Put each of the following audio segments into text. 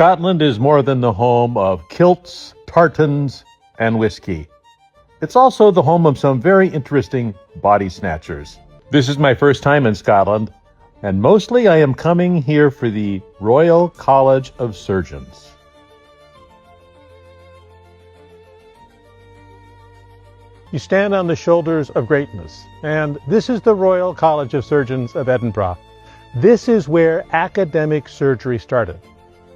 Scotland is more than the home of kilts, tartans, and whiskey. It's also the home of some very interesting body snatchers. This is my first time in Scotland, and mostly I am coming here for the Royal College of Surgeons. You stand on the shoulders of greatness, and this is the Royal College of Surgeons of Edinburgh. This is where academic surgery started.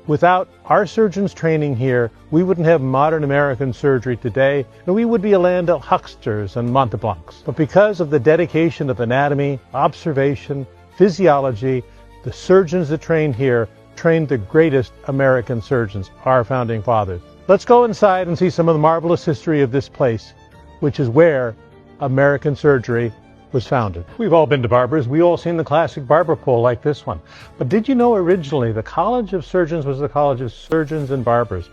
Without our surgeons training here, we wouldn't have modern American surgery today, and we would be a land of hucksters and Monteblancs. But because of the dedication of anatomy, observation, physiology, the surgeons that trained here trained the greatest American surgeons, our founding fathers. Let's go inside and see some of the marvelous history of this place, which is where American surgery was founded. We've all been to barbers. We've all seen the classic barber pole like this one. But did you know originally the College of Surgeons was the College of Surgeons and Barbers,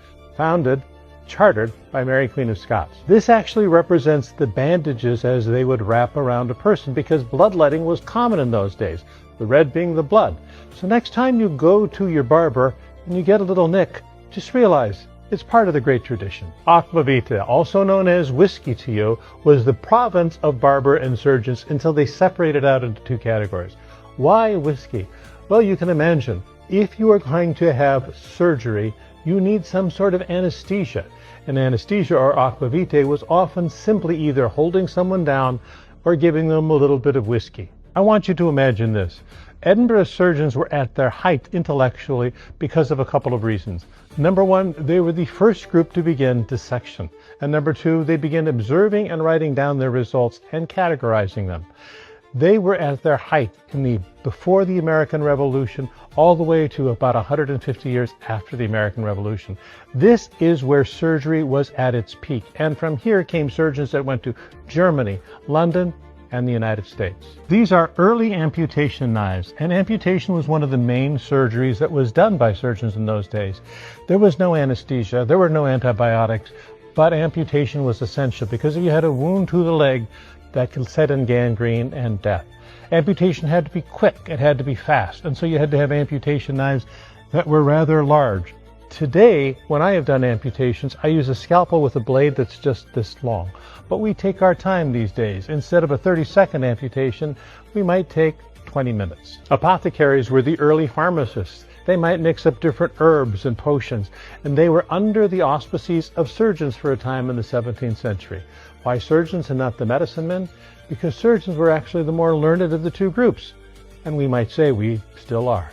chartered by Mary Queen of Scots. This actually represents the bandages as they would wrap around a person because bloodletting was common in those days, the red being the blood. So next time you go to your barber and you get a little nick, just realize it's part of the great tradition. Aquavita, also known as whiskey to you, was the province of barber and surgeons until they separated out into two categories. Why whiskey? Well, you can imagine, if you are going to have surgery, you need some sort of anesthesia. And anesthesia, or aquavita, was often simply either holding someone down or giving them a little bit of whiskey. I want you to imagine this. Edinburgh surgeons were at their height intellectually because of a couple of reasons. Number one, they were the first group to begin dissection. And number two, they began observing and writing down their results and categorizing them. They were at their height before the American Revolution, all the way to about 150 years after the American Revolution. This is where surgery was at its peak. And from here came surgeons that went to Germany, London, and the United States. These are early amputation knives, and amputation was one of the main surgeries that was done by surgeons in those days. There was no anesthesia, there were no antibiotics, but amputation was essential because if you had a wound to the leg, that could set in gangrene and death. Amputation had to be quick, it had to be fast, and so you had to have amputation knives that were rather large. Today, when I have done amputations, I use a scalpel with a blade that's just this long. But we take our time these days. Instead of a 30-second amputation, we might take 20 minutes. Apothecaries were the early pharmacists. They might mix up different herbs and potions, and they were under the auspices of surgeons for a time in the 17th century. Why surgeons and not the medicine men? Because surgeons were actually the more learned of the two groups, and we might say we still are.